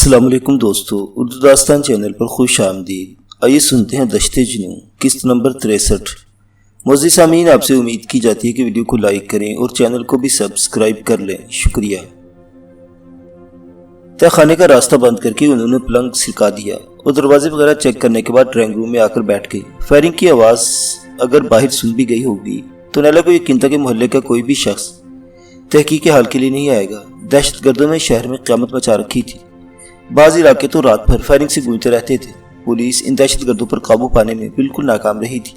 السلام علیکم دوستو، اردو داستان چینل پر خوش آمدید۔ آئیے سنتے ہیں دشت جنوں قسط نمبر 63۔ معزز سامعین، آپ سے امید کی جاتی ہے کہ ویڈیو کو لائک کریں اور چینل کو بھی سبسکرائب کر لیں، شکریہ۔ تہ خانے کا راستہ بند کر کے انہوں نے پلنگ سرکا دیا اور دروازے وغیرہ چیک کرنے کے بعد ڈرائنگ روم میں آ کر بیٹھ گئی۔ فائرنگ کی آواز اگر باہر سن بھی گئی ہوگی تو نیلا کو یقین تھا کہ محلے کا کوئی بھی شخص تحقیق حال کے لیے نہیں آئے گا۔ دہشت گردوں نے شہر میں قیامت مچا رکھی تھی۔ بعض علاقے تو رات بھر فائرنگ سے گونجتے رہتے تھے۔ پولیس ان دہشت گردوں پر قابو پانے میں بالکل ناکام رہی تھی۔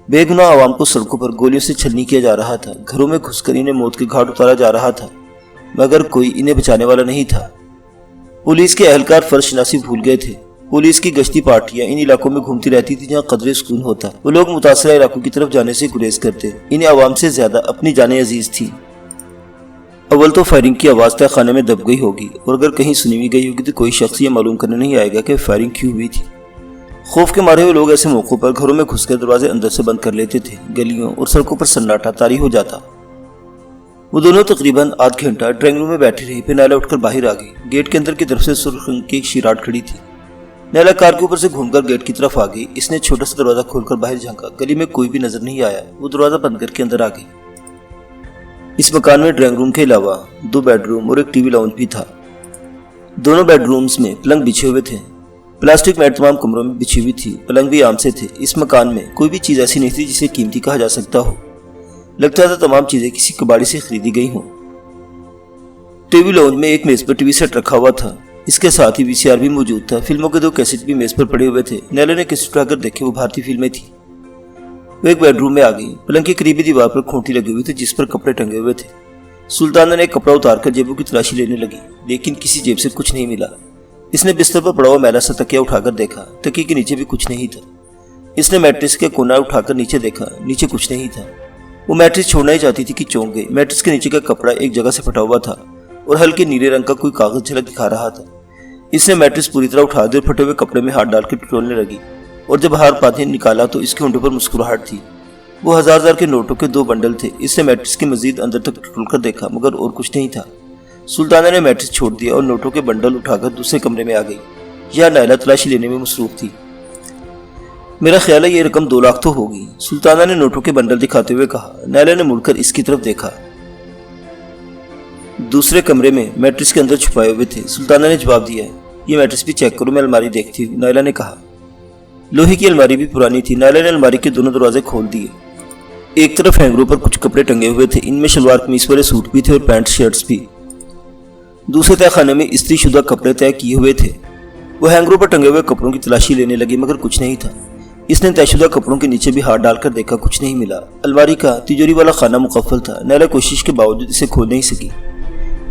بے گناہ عوام کو سڑکوں پر گولیوں سے چھلنی کیا جا رہا تھا، گھروں میں گھس کر انہیں موت کے گھاٹ اتارا جا رہا تھا، مگر کوئی انہیں بچانے والا نہیں تھا۔ پولیس کے اہلکار فرض شناسی بھول گئے تھے۔ پولیس کی گشتی پارٹیاں ان علاقوں میں گھومتی رہتی تھی جہاں قدرے سکون ہوتا۔ وہ لوگ متاثرہ علاقوں کی طرف جانے سے گریز کرتے، انہیں عوام سے زیادہ اپنی جانیں عزیز تھی۔ اول تو فائرنگ کی آواز تہ خانے میں دب گئی ہوگی، اور اگر کہیں سنی بھی گئی ہوگی تو کوئی شخص یہ معلوم کرنے نہیں آئے گا کہ فائرنگ کیوں ہوئی تھی۔ خوف کے مارے ہوئے لوگ ایسے موقعوں پر گھروں میں گھس کر دروازے اندر سے بند کر لیتے تھے۔ گلیوں اور سڑکوں پر سناٹا طاری ہو جاتا۔ وہ دونوں تقریباً آدھ گھنٹہ ڈرائنگ روم میں بیٹھی رہی، پھر نیلا اٹھ کر باہر آ گئی۔ گیٹ کے اندر کی طرف سے سرخ رنگ کی ایک شیراٹ کھڑی تھی۔ نیلا کار کے اوپر سے گھوم کر گیٹ کی طرف آ گئی۔ اس نے چھوٹا سا دروازہ کھول کر باہر جھانکا، گلی میں کوئی بھی نظر نہیں آیا۔ وہ دروازہ بند کر کے اندر آ گئی۔ اس مکان میں ڈرائنگ روم کے علاوہ 2 بیڈ روم اور ایک ٹی وی لاؤنج بھی تھا۔ دونوں بیڈ رومز میں پلنگ بچھے ہوئے تھے۔ پلاسٹک میٹ تمام کمروں میں بچھی ہوئی تھی، پلنگ بھی عام سے تھے۔ اس مکان میں کوئی بھی چیز ایسی نہیں تھی جسے قیمتی کہا جا سکتا ہو۔ لگتا تھا تمام چیزیں کسی کباڑی سے خریدی گئی ہوں۔ ٹی وی لاؤنج میں ایک میز پر ٹی وی سیٹ رکھا ہوا تھا، اس کے ساتھ ہی VCR بھی موجود تھا۔ فلموں کے 2 کیسٹ بھی میز پر پڑے ہوئے تھے۔ نیلا نے کیسٹ اٹھا کر دیکھے، وہ بھارتی فلمیں تھیں۔ وہ ایک بیڈ روم میں آ گئی۔ پلنگ کی قریبی دیوار پر کھونٹی لگی ہوئی تھی جس پر کپڑے ٹنگے ہوئے تھے۔ سلطانہ نے ایک کپڑا اتار کر جیبوں کی تلاشی لینے لگی، لیکن کسی جیب سے کچھ نہیں ملا۔ اس نے بستر پر پڑا ہوا میلا سا تکیہ اٹھا کر دیکھا، تکیے کے نیچے بھی کچھ نہیں تھا۔ اس نے میٹرس کے کونا اٹھا کر نیچے دیکھا، نیچے کچھ نہیں تھا۔ وہ میٹرس چھوڑنا ہی چاہتی تھی کہ چونک گئی۔ میٹرس کے نیچے کا کپڑا ایک جگہ سے پھٹا ہوا تھا اور ہلکے نیلے رنگ کا کوئی کاغذ جھلک دکھا رہا تھا۔ اس نے میٹرس پوری طرح اٹھا دی اور پھٹے ہوئے کپڑے میں ہاتھ ڈال کے ٹٹولنے لگی، اور جب ہار پاتے نکالا تو اس کے ہونٹوں پر مسکراہٹ تھی۔ وہ 1000 کے نوٹوں کے 2 بنڈل تھے۔ اس نے میٹرس کے مزید اندر تک ٹٹول کر دیکھا، مگر اور کچھ نہیں تھا۔ سلطانہ نے میٹرس چھوڑ دیا اور نوٹوں کے بنڈل اٹھا کر دوسرے کمرے میں آ گئی۔ یہاں نیلا تلاشی لینے میں مصروف تھی۔ میرا خیال ہے یہ رقم 2 لاکھ تو ہوگی، سلطانہ نے نوٹوں کے بنڈل دکھاتے ہوئے کہا۔ نیلا نے مڑ کر اس کی طرف دیکھا۔ دوسرے کمرے میں میٹرس کے اندر چھپائے ہوئے تھے۔ سلطانہ نے جواب دیا، یہ میٹرس بھی چیک کرو، میں الماری دیکھتی ہوں، نیلا نے کہا۔ لوہے کی الماری بھی پرانی تھی۔ نیلا نے الماری کے دونوں دروازے کھول دیے۔ ایک طرف ہینگروں پر کچھ کپڑے ٹنگے ہوئے تھے، ان میں شلوار قمیص والے سوٹ بھی تھے اور پینٹ شرٹس بھی۔ دوسرے تہہ خانے میں استری شدہ کپڑے طے کیے ہوئے تھے۔ وہ ہینگروں پر ٹنگے ہوئے کپڑوں کی تلاشی لینے لگی، مگر کچھ نہیں تھا۔ اس نے طے شدہ کپڑوں کے نیچے بھی ہاتھ ڈال کر دیکھا، کچھ نہیں ملا۔ الماری کا تجوری والا خانہ مقفل تھا۔ نیلا کوشش کے باوجود اسے کھول نہیں سکی۔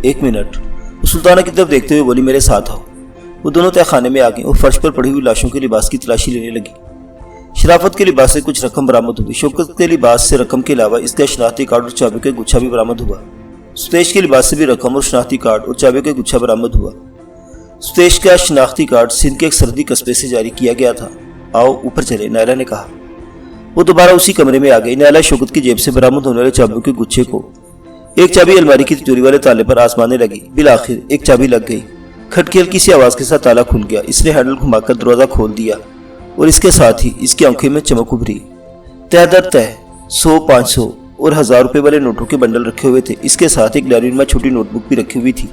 1 منٹ، وہ سلطانہ کی طرف دیکھتے ہوئے بولی، میرے ساتھ آؤ۔ وہ دونوں تہہ خانے میں آ گئیں اور فرش پر پڑی ہوئی لاشوں کے لباس کی تلاشی لینے لگی۔ شرافت کے لباس سے کچھ رقم برآمد ہوئی۔ شوکت کے لباس سے رقم کے علاوہ اس کا شناختی کارڈ اور چابی کا گچھا بھی برآمد ہوا۔ ستیش کے لباس سے بھی رقم اور شناختی کارڈ اور چابی کا گچھا برآمد ہوا۔ ستیش کا شناختی کارڈ سندھ کے ایک سرحدی قصبے سے جاری کیا گیا تھا۔ آؤ اوپر چلے، نیلا نے کہا۔ وہ دوبارہ اسی کمرے میں آ گئی۔ نیلا شوکت کی جیب سے برآمد ہونے والے چابیوں کے گچھے کو ایک چابی الماری کی تجوری والے تالے پر آزمانے لگی۔ بالآخر ایک چابی لگ گئی۔ کھٹ کی ہلکی سی آواز کے ساتھ تالا کھل گیا۔ اس نے ہینڈل گھما کر دروازہ کھول دیا اور اس کے ساتھ ہی اس کی آنکھوں میں چمک ابھری۔ تہ در تہ 100، 500 اور 1000 روپے والے نوٹوں کے بنڈل رکھے ہوئے تھے۔ اس کے ساتھ ایک ڈائری میں چھوٹی نوٹ بک بھی رکھی ہوئی تھی۔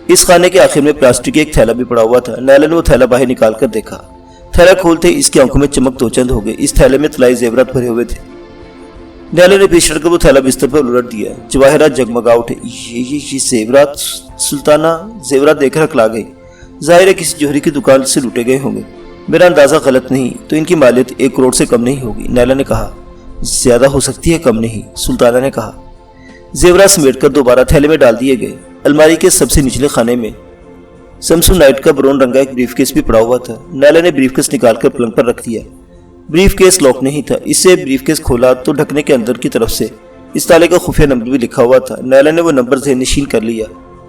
اس خانے کے آخر میں پلاسٹک کا ایک تھیلا بھی پڑا ہوا تھا۔ نیلا نے وہ تھیلا باہر نکال کر دیکھا۔ تھیلا کھولتے اس کی آنکھوں میں چمک 2 چند ہو گئی۔ اس تھیلے میں طلائی زیورات بھرے ہوئے تھے۔ نیلا نے پیچھے ہٹ کر وہ تھیلا بستر پر الٹ دیا۔ جواہرات جگمگا اٹھے۔ یہ زیورات! سلطانہ زیورات دیکھ کر ہکلا گئی۔ ظاہر ہے کسی جوہری کی دکان سے لوٹے گئے ہوں گے۔ میرا اندازہ غلط نہیں تو ان کی مالیت 1 کروڑ سے کم نہیں ہوگی، نیلا نے کہا۔ زیادہ ہو سکتی ہے، کم نہیں، سلطانہ نے کہا۔ زیورات سمیٹ کر دوبارہ تھیلے میں ڈال دیے گئے۔ الماری کے سب سے نچلے خانے میں سمسون نائٹ کا برون رنگ کا ایک بریف کیس بھی پڑا ہوا تھا۔ نیلا نے بریف کیس نکال کر پلنگ پر رکھ دیا۔ بریف کیس لاک نہیں تھا۔ اس سے بریف کیس کھولا تو ڈھکنے کے اندر کی طرف سے اس تالے کا خفیہ نمبر بھی لکھا ہوا تھا۔ نیلا نے وہ نمبر ذہن نشین کر لیا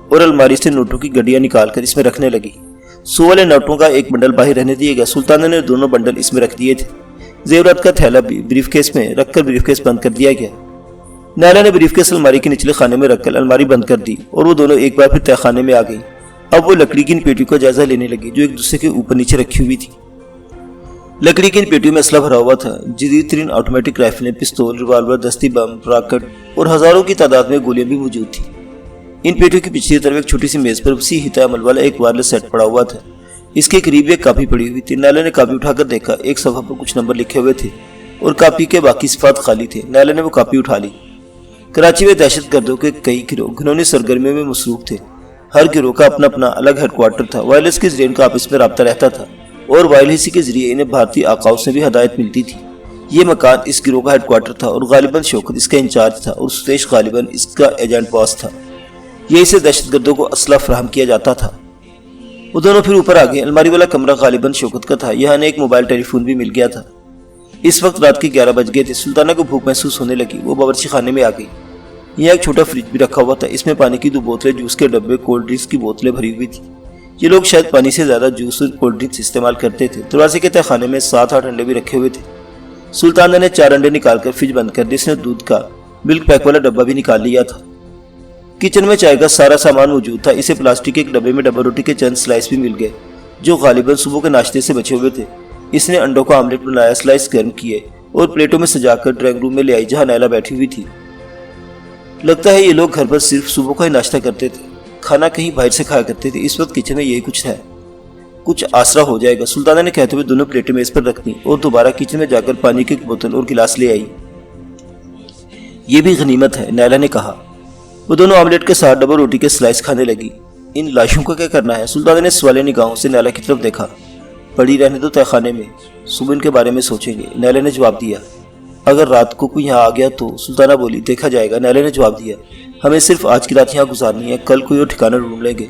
اور الماری سے نوٹوں کی گڈیاں نکال کر اس میں رکھنے لگی۔ 100 والے نوٹوں کا ایک بنڈل باہر رہنے دیے گا۔ سلطانہ نے دونوں بنڈل اس میں رکھ دیے تھے۔ زیورات کا تھیلا بھی بریف کیس میں رکھ کر بریف کیس بند کر دیا گیا۔ نیلا نے بریف کیس الماری کے نچلے خانے میں رکھ کر الماری بند کر دی اور وہ دونوں ایک بار پھر تہہ خانے میں آ گئی۔ اب وہ لکڑی کی ان پیٹیوں کا جائزہ لینے لگے جو ایک دوسرے کے اوپر نیچے رکھی ہوئی تھی۔ لکڑی کی ان پیٹیوں میں اسلحہ بھرا ہوا تھا، جدید ترین آٹومیٹک رائفلیں، پستول، ریوالور، دستی بم، راکٹ اور ہزاروں کی تعداد میں گولیاں بھی موجود تھیں۔ ان پیٹیوں کی پچھلی طرف ایک چھوٹی سی میز پر وسیع حصہ عمل والا ایک وائرلیس سیٹ پڑا ہوا تھا۔ اس کے قریب ایک کاپی پڑی ہوئی تھی۔ نیلا نے کاپی اٹھا کر دیکھا، ایک صفحہ پر کچھ نمبر لکھے ہوئے تھے اور کاپی کے باقی صفحات خالی تھے۔ نیلا نے وہ کاپی اٹھا لی۔ کراچی میں دہشت گردوں کے کئی گروہ گھنونی سرگرمیوں میں مصروف تھے۔ ہر گروہ کا اپنا اپنا الگ ہیڈ کوارٹر تھا۔ وائرلیس کے ذریعے ان کا آپس میں رابطہ رہتا تھا اور وائرلیس کے ذریعے انہیں بھارتی آقاؤں سے بھی ہدایت ملتی تھی۔ یہ مکان اس گروہ کا ہیڈ کوارٹر تھا اور غالباً شوکت اس کا انچارج تھا اور ستیش غالباً اس کا ایجنٹ باس تھا۔ یہ اسے دہشت گردوں کو اسلحہ فراہم کیا جاتا تھا۔ وہ دونوں پھر اوپر آگئے۔ الماری والا کمرہ غالباً شوکت کا تھا، یہاں ایک موبائل ٹیلی فون بھی مل گیا تھا۔ اس وقت رات کے 11 بج گئے تھے۔ سلطانہ کو بھوک محسوس ہونے لگی۔ وہ باورچی خانے میں آ گئی۔ یہاں ایک چھوٹا فریج بھی رکھا ہوا تھا، اس میں پانی کی 2 بوتلیں، جوس کے ڈبے، کولڈ ڈرنکس کی بوتلیں بھری ہوئی تھی۔ یہ لوگ شاید پانی سے زیادہ جوس اور کولڈ ڈرنکس استعمال کرتے تھے۔ دروازے کے تہہ خانے میں 7-8 انڈے بھی رکھے ہوئے تھے۔ سلطانہ نے 4 انڈے نکال کر فریج بند کر دی۔ اس نے دودھ کا ملک پیک والا ڈبہ بھی نکال لیا تھا۔ کچن میں چائے کا سارا سامان موجود تھا۔ اسے پلاسٹک کے ایک ڈبے میں ڈبل روٹی کے چند سلائس بھی مل گئے جو غالباً صبح کے ناشتے سے بچے ہوئے تھے۔ اس نے انڈوں کا آملیٹ بنایا، سلائس گرم کیے اور پلیٹوں میں سجا کر ڈرائنگ روم میں لے آئی جہاں نیلا بیٹھی ہوئی تھی۔ لگتا ہے یہ لوگ گھر پر صرف صبح کا ہی ناشتہ کرتے تھے، کھانا کہیں باہر سے کھایا کرتے تھے۔ اس وقت کچن میں یہی کچھ ہے، کچھ آسرا ہو جائے گا، سلطانہ نے کہتے ہوئے دونوں پلیٹیں میز پر رکھ دیں اور دوبارہ کچن میں جا کر پانی کی ایک بوتل اور گلاس لے آئی۔ یہ بھی غنیمت ہے، نیلا نے کہا۔ وہ دونوں آملیٹ کے ساتھ ڈبل روٹی کے سلائس کھانے لگی۔ ان لاشوں کا کیا کرنا ہے؟ سلطانہ نے سوالیہ نگاہوں سے نیلا کی طرف دیکھا۔ پڑی رہنے دو تہہ خانے میں، صبح ان کے بارے میں سوچیں گے، نیلا نے جواب دیا۔ اگر رات کو کوئی یہاں آ گیا تو؟ سلطانہ بولی۔ دیکھا جائے گا، نیلا نے جواب دیا۔ ہمیں صرف آج کی رات یہاں گزارنی ہے، کل کوئی اور ٹھکانہ ڈھونڈ لیں گے۔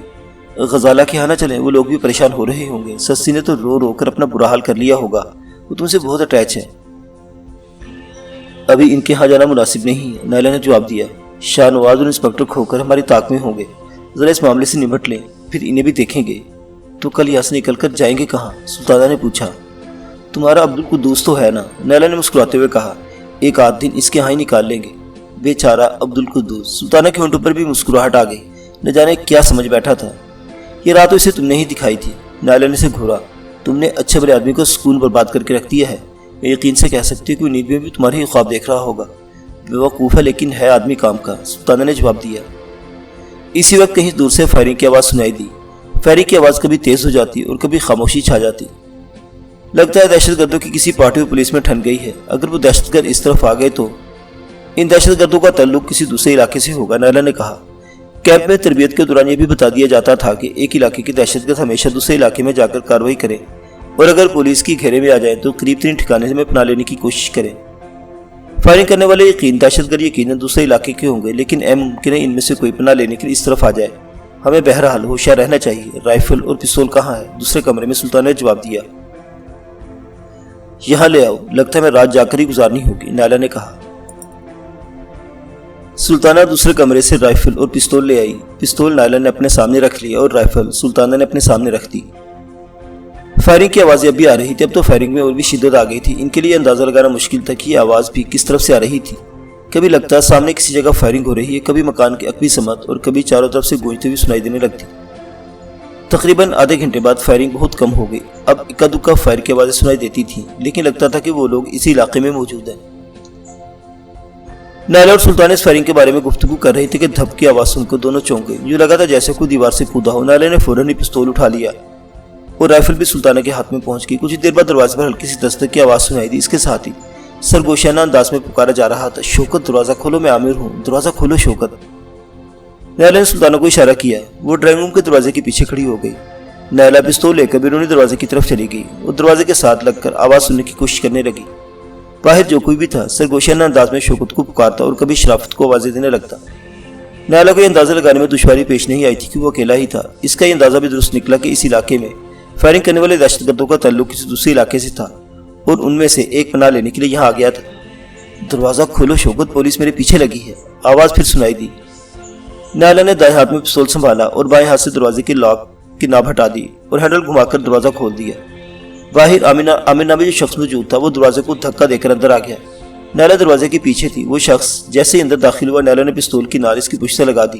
غزالہ کے یہاں نہ چلیں، وہ لوگ بھی پریشان ہو رہے ہوں گے۔ سسی نے تو رو رو کر اپنا برا حال کر لیا ہوگا، وہ تم سے بہت اٹیچ ہے۔ ابھی ان کے ہاں جانا مناسب نہیں ہے، نیلا نے جواب دیا۔ شاہ نواز اور انسپکٹر کھوکر ہماری طاق میں ہوں گے، ذرا اس معاملے سے نمٹ لیں، پھر انہیں بھی دیکھیں گے۔ تو کل یہاں سے نکل کر جائیں گے کہاں؟ سلطانہ نے پوچھا۔ تمہارا عبدالقدوس تو ہے نا، نیلا نے مسکراتے ہوئے کہا۔ ایک آدھ دن اس کے ہاں ہی نکال لیں گے۔ بیچارہ عبدالقدوس، سلطانہ کے ہونٹوں پر بھی مسکراہٹ آ گئی۔ نہ جانے کیا سمجھ بیٹھا تھا۔ یہ رات اسے تم نے ہی دکھائی تھی، نیلا نے اسے گھورا۔ تم نے اچھے بڑے آدمی کو سکون برباد کر کے رکھ دیا ہے۔ میں یقین سے کہہ سکتی ہوں کہ نیند میں بھی تمہارے ہی خواب دیکھ رہا ہوگا۔ بیوقوف ہے لیکن ہے آدمی کام کا، سلطانہ نے جواب دیا۔ اسی وقت کہیں دور سے فائرنگ کی آواز سنائی دی۔ فائرنگ کی آواز کبھی تیز ہو جاتی اور کبھی خاموشی چھا جاتی۔ لگتا ہے دہشت گردوں کی کسی پارٹی پولیس میں ٹھن گئی ہے۔ اگر وہ دہشت گرد اس طرف آ گئے تو ان دہشت گردوں کا تعلق کسی دوسرے علاقے سے ہوگا، نیلا نے کہا۔ کیمپ میں تربیت کے دوران یہ بھی بتا دیا جاتا تھا کہ ایک علاقے کے دہشت گرد ہمیشہ دوسرے علاقے میں جا کر کارروائی کریں اور اگر پولیس کی گھیرے میں آ جائیں تو قریب ترین ٹھکانے میں پناہ لینے کی کوشش کریں۔ فائرنگ کرنے والے دہشت گرد یقیناً دوسرے علاقے کے ہوں گے، لیکن ممکن ہے ان میں سے کوئی پناہ لینے کے لیے اس طرف آ جائے۔ ہمیں بہرحال ہوشیار رہنا چاہیے۔ رائفل اور پستول کہاں ہے؟ دوسرے کمرے میں، سلطانہ نے جواب دیا۔ یہاں لے آؤ، لگتا ہے میں رات جا کر ہی گزارنی ہوگی، نیلا نے کہا۔ سلطانہ دوسرے کمرے سے رائفل اور پستول لے آئی۔ پستول نیلا نے اپنے سامنے رکھ لیا اور رائفل سلطانہ نے اپنے سامنے رکھ دی۔ فائرنگ کی آوازیں اب بھی آ رہی تھی۔ اب تو فائرنگ میں اور بھی شدت آ گئی تھی۔ ان کے لیے اندازہ لگانا مشکل تھا کہ یہ آواز بھی کس طرف سے آ رہی تھی۔ کبھی لگتا سامنے کسی جگہ فائرنگ ہو رہی ہے، کبھی مکان کی عقبی سمت، اور کبھی چاروں طرف سے گونجتے ہوئی سنائی دینے لگتی۔ تقریباً آدھے گھنٹے بعد فائرنگ بہت کم ہو گئی۔ اب اکا دکا فائر کی آوازیں سنائی دیتی تھیں، لیکن لگتا تھا کہ وہ لوگ اسی علاقے میں موجود ہیں۔ نیلا اور سلطانہ اس فائرنگ کے بارے میں گفتگو کر رہے تھے کہ دھپ کی آواز سن کر دونوں چونک گئے۔ یوں لگا تھا جیسے کوئی دیوار سے کودا ہو۔ نیلا نے فوراً ہی پستول اٹھا لیا اور رائفل بھی سلطانہ کے ہاتھ میں پہنچ گئی۔ کچھ دیر بعد دروازے پر ہلکی سی دستک کی آواز سنائی دی۔ اس کے ساتھ ہی سرگوشانہ انداز میں پکارا جا رہا تھا، شوکت دروازہ کھولو، میں عامر ہوں، دروازہ کھولو شوکت۔ نیلا نے سلطانہ کو اشارہ کیا۔ وہ ڈرائنگ روم کے دروازے کے پیچھے کھڑی ہو گئی۔ نیلا پستول لے کر بیرونی دروازے کی طرف چلی گئی۔ وہ دروازے کے ساتھ لگ کر آواز سننے کی کوشش کرنے لگی۔ باہر جو کوئی بھی تھا سرگوشانہ انداز میں شوکت کو پکارتا اور کبھی شرافت کو آوازیں دینے لگتا۔ نیلا کو یہ اندازہ لگانے میں دشواری پیش نہیں آئی تھی کہ وہ اکیلا ہی تھا۔ اس کا یہ اندازہ بھی درست نکلا کہ اس علاقے میں فائرنگ کرنے والے دہشت گردوں کا تعلق کسی دوسرے علاقے سے تھا اور ان میں سے ایک پناہ لینے کے لیے یہاں آ گیا تھا۔ دروازہ کھولو شوکت، پولیس میرے پیچھے لگی ہے، آواز پھر سنائی دی۔ نیلا نے دائیں ہاتھ میں پستول سنبھالا اور بائیں ہاتھ سے دروازے کی لاک کی ناب ہٹا دی اور ہینڈل گھما کر دروازہ کھول دیا۔ باہر آمر نامی جو شخص موجود تھا وہ دروازے کو دھکا دے کر اندر آ گیا۔ نیلا دروازے کے پیچھے تھی۔ وہ شخص جیسے ہی اندر داخل ہوا، نیلا نے پستول کی نال اس کی پشت سے لگا دی۔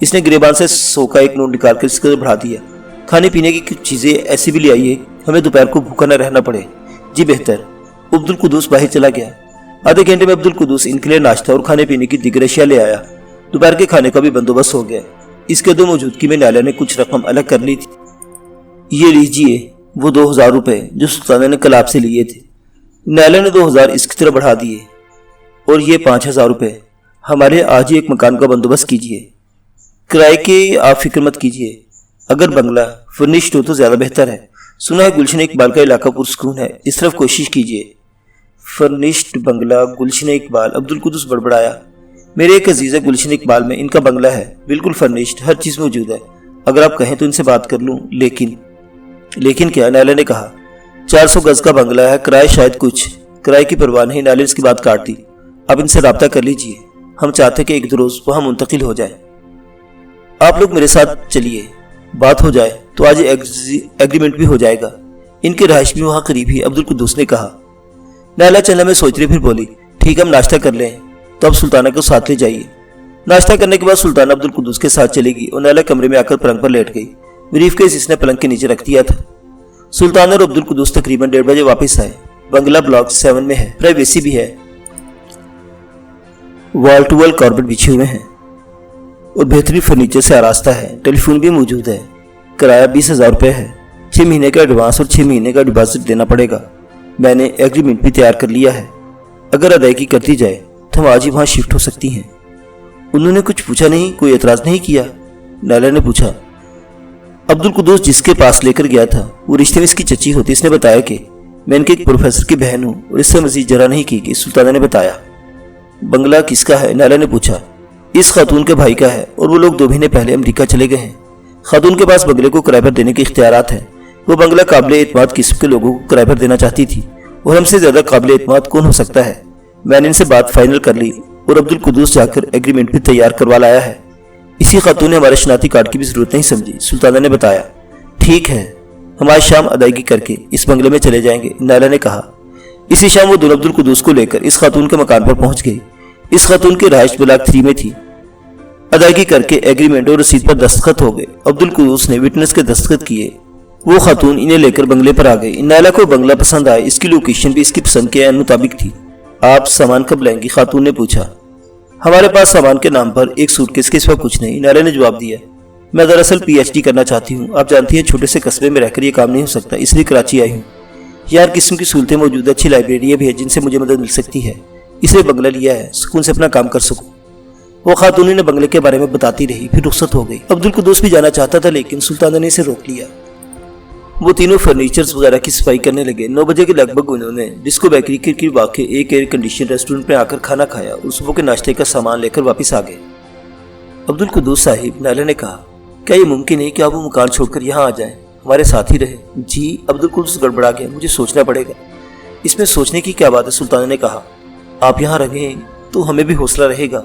اس نے گریبان سے 100 کا ایک نوٹ نکال کر اس کو بڑھا دیا۔ کھانے پینے کی کچھ چیزیں ایسی بھی لے آئیے ہمیں دوپہر کو بھوکا نہ رہنا پڑے۔ جی بہتر۔ عبدالقدوس باہر چلا گیا۔ آدھے گھنٹے میں عبدالقدوس ان کے لیے ناشتہ اور کھانے پینے کی دیگر اشیاء لے آیا۔ دوپہر کے کھانے کا بھی بندوبست ہو گیا۔ اس کے دو موجودگی میں نیلا نے کچھ رقم الگ کر لی تھی۔ یہ لیجئے وہ 2000 روپے جو سلطانہ نے کل آپ سے لیے تھے۔ نیلا نے 2000 اس کی طرف بڑھا دیے۔ اور یہ 5000 روپے ہمارے آج ہی ایک مکان کا بندوبست کیجئے۔ کرائے کی آپ فکر مت کیجئے، اگر بنگلہ فرنشڈ ہو تو زیادہ بہتر ہے۔ سنا ہے گلشن اقبال کا علاقہ پرسکون ہے، اس طرف کوشش کیجئے۔ فرنشڈ بنگلہ گلشن اقبال، عبدالقدوس بڑبڑایا۔ میرے ایک عزیز ہے گلشن اقبال میں ان کا بنگلہ ہے، بالکل فرنشڈ، ہر چیز موجود ہے۔ اگر آپ کہیں تو ان سے بات کر لوں، لیکن کیا؟ نیلا نے کہا 400 گز کا بنگلہ ہے، کرائے شاید کچھ۔ کرائے کی پرواہ نہیں، نیلا نے اس کی بات کاٹ دی۔ آپ ان سے رابطہ کر لیجئے، ہم چاہتے کہ ایک دو روز وہاں منتقل ہو جائیں۔ آپ لوگ میرے ساتھ چلیے، بات ہو جائے تو آج ایگریمنٹ بھی ہو جائے گا۔ ان کی رہائش بھی وہاں قریب ہی، عبدالقدوس نے کہا۔ نیلا چلنے میں سوچ رہی پھر بولی، ٹھیک ہم ناشتہ کر لیں تو اب سلطانہ کو ساتھ لے جائیے۔ ناشتہ کرنے کے بعد سلطانہ عبدالقدوس کے ساتھ چلے گی اور نیلا کمرے میں آ کر پلنگ پر لیٹ گئی۔ بریف کیس اس نے پلنگ کے نیچے رکھ دیا تھا۔ سلطانہ اور عبدالقدوس تقریباً 1:30 بجے واپس آئے۔ بنگلہ بلاک 7 میں ہے، پرائیویسی بھی ہے، وال ٹو وال کارپیٹ بچھے ہوئے ہیں اور بہترین فرنیچر سے آراستہ ہے۔ ٹیلی فون بھی موجود ہے۔ کرایہ 20,000 روپے ہے، 6 مہینے کا ایڈوانس اور 6 مہینے کا ڈپازٹ دینا پڑے گا۔ میں نے ایگریمنٹ بھی تیار کر لیا ہے، اگر ادائیگی کرتی جائے تو ہم آج ہی وہاں شفٹ ہو سکتی ہیں۔ انہوں نے کچھ پوچھا نہیں، کوئی اعتراض نہیں کیا؟ نیلا نے پوچھا۔ عبدالقدوس جس کے پاس لے کر گیا تھا وہ رشتے میں اس کی چچی ہوتی، اس نے بتایا کہ میں ان کے ایک پروفیسر کی بہن ہوں، اور اس سے مزید جرا نہیں کی کہ سلطانہ نے بتایا۔ بنگلہ کس کا ہے؟ نیلا نے پوچھا۔ اس خاتون کے بھائی کا ہے، اور وہ لوگ 2 مہینے پہلے امریکہ چلے گئے ہیں۔ خاتون کے پاس بنگلے کو کرائے پر دینے کے اختیارات ہیں۔ وہ بنگلہ قابل اعتماد قسم کے لوگوں کو کرائے پر دینا چاہتی تھی، اور ہم سے زیادہ قابل اعتماد کون ہو سکتا ہے؟ میں نے ان سے بات فائنل کر لی اور عبدالقدوس جا کر ایگریمنٹ بھی تیار کروا لایا ہے۔ اسی خاتون نے ہمارے شناختی کارڈ کی بھی ضرورت نہیں سمجھی، سلطانہ نے بتایا۔ ٹھیک ہے، ہم آج شام ادائیگی کر کے اس بنگلے میں چلے جائیں گے، نیلا نے کہا۔ اسی شام وہ دونوں عبدالقدوس کو لے کر اس خاتون کے مکان پر پہنچ گئی۔ اس خاتون کی رہائش بلاک 3 میں تھی۔ ادائیگی کر کے ایگریمنٹ اور رسید پر دستخط ہو گئے۔ عبدالقدوس نے وٹنس کے دستخط کیے۔ وہ خاتون انہیں لے کر بنگلے پر آ گئی۔ نیلا کو بنگلہ پسند آیا، اس کی لوکیشن بھی اس کی پسند کے مطابق تھی۔ آپ سامان کب لائیں گی؟ خاتون نے پوچھا۔ ہمارے پاس سامان کے نام پر ایک سوٹ کیس کے سوا کچھ نہیں، نیلا نے جواب دیا۔ میں دراصل PhD کرنا چاہتی ہوں، آپ جانتی ہیں چھوٹے سے قصبے میں رہ کر یہ کام نہیں ہو سکتا، اس لیے کراچی آئی ہوں۔ یہاں ہر قسم کی سہولتیں موجود، اچھی لائبریریاں بھی ہیں جن سے مجھے مدد مل سکتی ہے، اس لیے بنگلہ لیا ہے، سکون سے اپنا کام کر سکوں۔ وہ خاتون نے بنگلے کے بارے میں بتاتی رہی، پھر رخصت ہو گئی۔ عبدالقدوس بھی جانا چاہتا تھا لیکن سلطانہ نے اسے روک لیا۔ وہ تینوں فرنیچرز وغیرہ کی صفائی کرنے لگے۔ 9 بجے کے لگ بھگ انہوں نے ڈسکو بیکری کے قریب واقع ایک ایئر کنڈیشن ریسٹورنٹ میں آ کر کھانا کھایا اور صبح کے ناشتے کا سامان لے کر واپس آ گئے۔ عبدالقدوس صاحب، نیلا نے کہا، کیا یہ ممکن ہے کہ آپ وہ مکان چھوڑ کر یہاں آ جائیں، ہمارے ساتھ ہی رہے؟ جی، عبدالقدوس گڑبڑا گیا، مجھے سوچنا پڑے گا۔ اس میں سوچنے کی کیا بات ہے؟ سلطانہ نے کہا، آپ یہاں رہیں تو ہمیں بھی حوصلہ رہے گا۔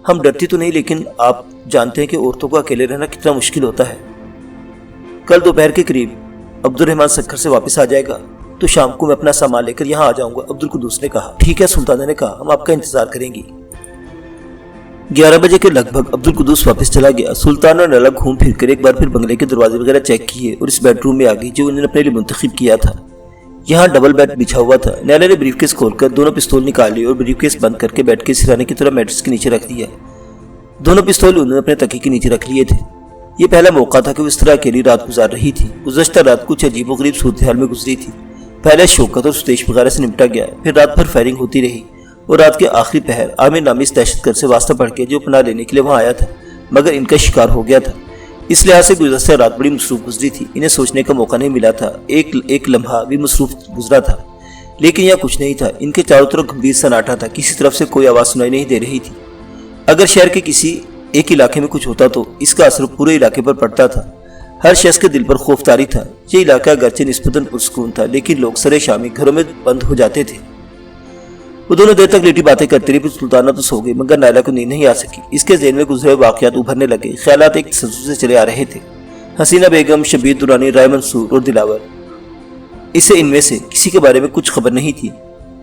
ہم ڈرتی تو نہیں، لیکن آپ جانتے ہیں کہ عورتوں کو اکیلے رہنا کتنا مشکل ہوتا ہے۔ کل دوپہر کے قریب عبدالرحمان سکھر سے واپس آ جائے گا تو شام کو میں اپنا سامان لے کر یہاں آ جاؤں گا، عبدالقدوس نے کہا۔ ٹھیک ہے، سلطانہ نے کہا، ہم آپ کا انتظار کریں گی۔ 11 بجے کے لگ بھگ عبدالقدوس واپس چلا گیا۔ سلطانہ اور نیلا گھوم پھر کر ایک بار پھر بنگلے کے دروازے وغیرہ چیک کیے اور اس بیڈ روم میں آ گئی جو انہوں نے اپنے لیے منتخب کیا تھا۔ یہاں ڈبل بیڈ بچھا ہوا تھا۔ نیلا نے بریف کیس کھول کر دونوں پستول نکال لی اور بریف کیس بند کر کے بیڈ کے سرانے کی طرح میٹرس کے نیچے رکھ دیا۔ دونوں پستول انہوں نے اپنے تکیے کے نیچے رکھ لیے تھے۔ یہ پہلا موقع تھا کہ وہ اس طرح اکیلی رات گزار رہی تھی۔ گزشتہ رات کچھ عجیب و غریب صورتحال میں گزری تھی۔ پہلے شوکت اور ستیش وغیرہ سے نمٹا گیا، پھر رات بھر فائرنگ ہوتی رہی اور رات کے آخری پہر عامر نامی اس دہشت گرد سے واسطہ پڑھ کے جو پناہ لینے کے لیے وہاں آیا تھا مگر ان کا شکار ہو گیا تھا۔ اس لحاظ سے گزشتہ رات بڑی مصروف گزری تھی، انہیں سوچنے کا موقع نہیں ملا تھا۔ ایک لمحہ بھی مصروف گزرا تھا لیکن یہاں کچھ نہیں تھا۔ ان کے چاروں طرف گمبھیر سناٹا تھا، کسی طرف سے کوئی آواز سنائی نہیں دے رہی تھی۔ اگر شہر کے کسی ایک علاقے میں کچھ ہوتا تو اس کا اثر پورے علاقے پر پڑتا تھا۔ ہر شخص کے دل پر خوف طاری تھا۔ یہ علاقہ اگرچہ نسبتاً پرسکون تھا لیکن لوگ سرے شامی گھروں میں بند ہو جاتے تھے۔ وہ دونوں دیر تک لیٹی باتیں کرتی رہی، پھر سلطانہ تو سو گئی مگر نیلا کو نیند نہیں آ سکی۔ اس کے ذہن میں گزرے واقعات ابھرنے لگے، خیالات ایک تسلسل سے چلے آ رہے تھے۔ حسینہ بیگم، شبیر درانی، رائے منصور اور دلاور، اسے ان میں سے کسی کے بارے میں کچھ خبر نہیں تھی۔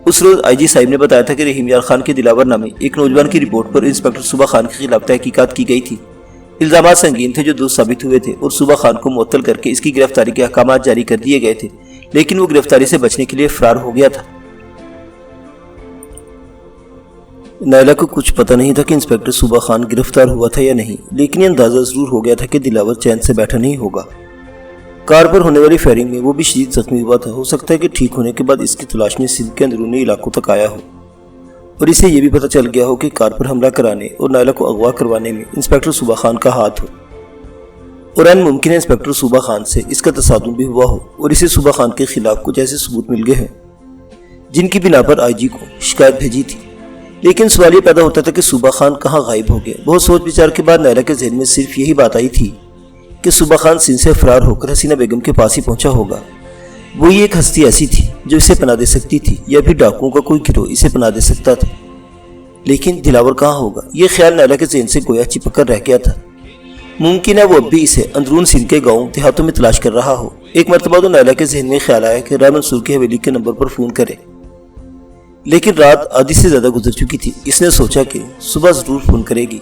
اس روز IG صاحب نے بتایا تھا کہ رحیم یار خان کے دلاور نامی ایک نوجوان کی رپورٹ پر انسپکٹر صبح خان کے خلاف تحقیقات کی گئی تھی۔ الزامات سنگین تھے جو درست ثابت ہوئے تھے اور صوبہ خان کو معطل کر کے اس کی گرفتاری کے احکامات جاری کر دیے گئے تھے، لیکن وہ گرفتاری سے بچنے کے لیے فرار ہو گیا تھا۔ نائلہ کو کچھ پتہ نہیں تھا کہ انسپکٹر صوبہ خان گرفتار ہوا تھا یا نہیں، لیکن یہ اندازہ ضرور ہو گیا تھا کہ دلاور چین سے بیٹھا نہیں ہوگا۔ کار پر ہونے والی فائرنگ میں وہ بھی شدید زخمی ہوا تھا۔ ہو سکتا ہے کہ ٹھیک ہونے کے بعد اس کی تلاش میں سندھ کے اندرونی علاقوں تک آیا ہو اور اسے یہ بھی پتہ چل گیا ہو کہ کار پر حملہ کرانے اور نائلہ کو اغوا کروانے میں انسپکٹر صوبہ خان کا ہاتھ ہو، اور عین ممکن ہے انسپکٹر صوبہ خان سے اس کا تصادم بھی ہوا ہو اور اسے صوبہ خان کے خلاف کچھ ایسے ثبوت مل گئے ہیں جن کی بنا پر آئی جی کو شکایت بھیجی تھی۔ لیکن سوال یہ پیدا ہوتا تھا کہ صوبہ خان کہاں غائب ہو گیا۔ بہت سوچ بچار کے بعد نائلہ کے ذہن میں صرف یہی بات آئی تھی کہ صوبہ خان سندھ سے فرار ہو کر حسینہ بیگم کے پاس ہی پہنچا ہوگا۔ وہی ایک ہستی ایسی تھی جو اسے پناہ دے سکتی تھی، یا پھر ڈاکوؤں کا کوئی گروہ اسے پناہ دے سکتا تھا۔ لیکن دلاور کہاں ہوگا، یہ خیال نائلہ کے ذہن سے گویا چپک کر رہ گیا تھا۔ ممکن ہے وہ اب بھی اسے اندرون سندھ کے گاؤں دیہاتوں میں تلاش کر رہا ہو۔ ایک مرتبہ تو نائلہ کے ذہن میں خیال آیا کہ رائے منصور کی حویلی کے نمبر پر فون کرے، لیکن رات آدھی سے زیادہ گزر چکی تھی۔ اس نے سوچا کہ صبح ضرور فون کرے گی۔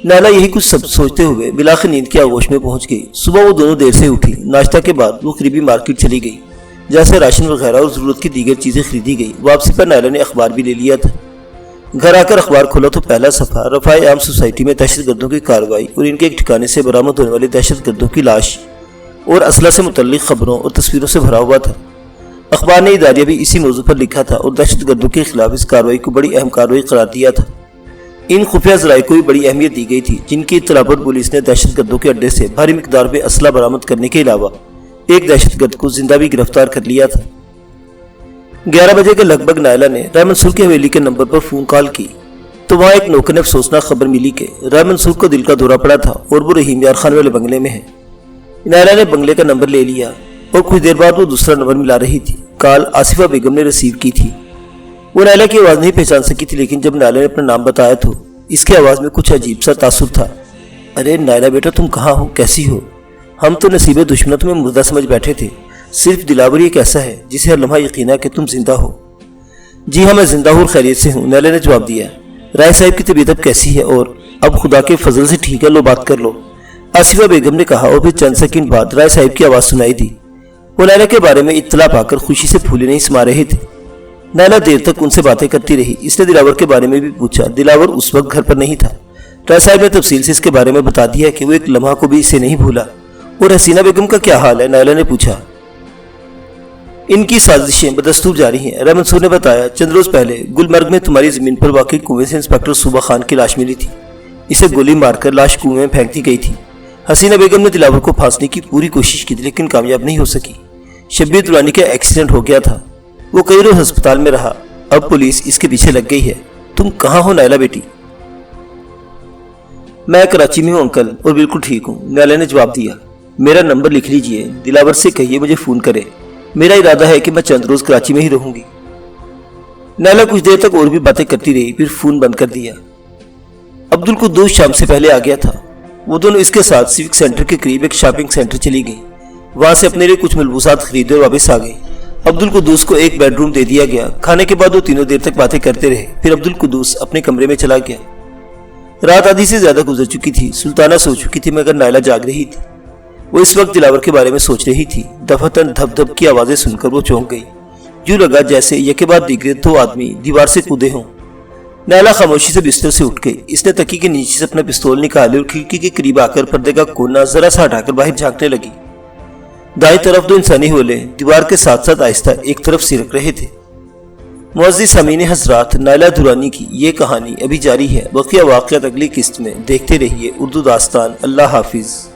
نائلہ یہی کچھ سب سوچتے ہوئے بلاخر نیند کی آغوش میں پہنچ گئی۔ صبح وہ دونوں دیر سے اٹھی۔ ناشتہ کے بعد وہ قریبی مارکیٹ چلی گئی، جیسے راشن وغیرہ اور ضرورت کی دیگر چیزیں خریدی گئی۔ واپسی پر نائلہ نے اخبار بھی لے لیا تھا۔ گھر آ کر اخبار کھولا تو پہلا صفحہ رفاع عام سوسائٹی میں دہشت گردوں کی کارروائی اور ان کے ایک ٹھکانے سے برآمد ہونے والے دہشت گردوں کی لاش اور اسلحہ سے متعلق خبروں اور تصویروں سے بھرا ہوا تھا۔ اخبار نے اداریہ بھی اسی موضوع پر لکھا تھا اور دہشت گردوں کے خلاف اس کارروائی کو بڑی اہم کارروائی قرار دیا تھا۔ ان خفیہ ذرائع کو بھی بڑی اہمیت دی گئی تھی، جن کی اطلاع پر پولیس نے دہشت گردوں کے اڈے سے بھاری مقدار میں اسلحہ برآمد کرنے کے علاوہ ایک دہشت گرد کو زندہ بھی گرفتار کر لیا تھا۔ 11 بجے کے لگ بھگ نائلہ نے رائے منصور کی حویلی کے نمبر پر فون کال کی تو وہاں ایک نوکر نے افسوسناک خبر ملی کہ رائے منصور کو دل کا دورہ پڑا تھا اور وہ رحیم یار خان والے بنگلے میں ہے۔ نائلہ نے بنگلے کا نمبر لے لیا اور کچھ دیر بعد وہ دوسرا نمبر ملا رہی تھی۔ کال آصفہ بیگم نے ریسیو کی تھی۔ وہ نائلہ کی آواز نہیں پہچان سکی تھی، لیکن جب نائلہ نے اپنا نام بتایا تو اس کی آواز میں کچھ عجیب سا تاثر تھا۔ ارے نائلہ بیٹا، تم کہاں ہو، کیسی ہو؟ ہم تو نصیب دشمنوں تمہیں مردہ سمجھ بیٹھے تھے۔ صرف دلاور ایک ایسا ہے جسے ہر لمحہ یقین ہے کہ تم زندہ ہو۔ جی ہاں، میں زندہ ہوں اور خیریت سے ہوں، نائلہ نے جواب دیا۔ رائے صاحب کی طبیعت اب کیسی ہے؟ اور اب خدا کے فضل سے ٹھیک ہے، لو بات کر لو، آصفہ بیگم نے کہا، اور پھر چند سیکنڈ بعد رائے صاحب کی آواز سنائی دی۔ وہ نائلہ کے بارے میں اطلاع پا کر خوشی سے پھولے نہیں سما رہے تھے۔ نائلہ دیر تک ان سے باتیں کرتی رہی۔ اس نے دلاور کے بارے میں بھی پوچھا۔ دلاور اس وقت گھر پر نہیں تھا۔ رائے صاحب نے تفصیل سے اس کے بارے میں بتا دیا کہ وہ ایک لمحہ کو بھی اسے نہیں بھولا۔ اور حسینہ بیگم کا کیا حال ہے؟ نائلہ نے پوچھا۔ ان کی سازشیں بدستور جاری ہیں، رائے منصور نے بتایا۔ چند روز پہلے گلمرگ میں تمہاری زمین پر واقع کنویں سے انسپکٹر صوبہ خان کی لاش ملی تھی۔ اسے گولی مار کر لاش کنویں میں پھینک دی گئی تھی۔ حسینہ بیگم نے دلاور کو پھانسنے کی پوری کوشش کی تھی، لیکن کامیاب نہیں ہو سکی۔ شبیر درانی کا ایکسیڈنٹ ہو گیا تھا، وہ کئی روز ہسپتال میں رہا۔ اب پولیس اس کے پیچھے لگ گئی ہے۔ تم کہاں ہو نائلہ بیٹی؟ میں کراچی میں ہوں انکل، اور بالکل ٹھیک ہوں، نائلہ نے جواب دیا۔ میرا نمبر لکھ لیجئے، دلاور سے کہیے مجھے فون کرے۔ میرا ارادہ ہے کہ میں چند روز کراچی میں ہی رہوں گی۔ نائلہ کچھ دیر تک اور بھی باتیں کرتی رہی، پھر فون بند کر دیا۔ عبدالقدوس شام سے پہلے آ گیا تھا۔ وہ دونوں اس کے ساتھ سیوک سینٹر کے قریب ایک شاپنگ سینٹر چلی گئی۔ وہاں سے اپنے لیے کچھ ملبوسات خریدے اور واپس آ گئی۔ عبدالقدوس کو ایک بیڈ روم دے دیا گیا۔ کھانے کے بعد وہ تینوں دیر تک باتیں کرتے رہے، پھر عبدالقدوس اپنے کمرے میں چلا گیا۔ رات آدھی سے زیادہ گزر چکی تھی۔ سلطانہ سو چکی تھی، مگر نائلہ جاگ رہی تھی۔ وہ اس وقت دلاور کے بارے میں سوچ رہی تھی۔ دفتن دھپ دھپ کی آوازیں سن کر وہ چونک گئی۔ یوں لگا جیسے یکے بعد دیگرے دو آدمی دیوار سے کودے ہوں۔ نائلہ خاموشی سے بستر سے اٹھ گئی۔ اس نے تکی کے نیچے سے اپنا پستول نکالی اور کھڑکی کے قریب آ کر پردے کا کونا ذرا سا ہٹا کر باہر جھانکنے لگی۔ دائیں طرف دو انسانی حولے دیوار کے ساتھ ساتھ آہستہ ایک طرف سرک رہے تھے۔ معزز سامعین حضرات، نائلہ درانی کی یہ کہانی ابھی جاری ہے۔ بقیہ واقعات اگلی قسط میں دیکھتے رہیے۔ اردو داستان۔ اللہ حافظ۔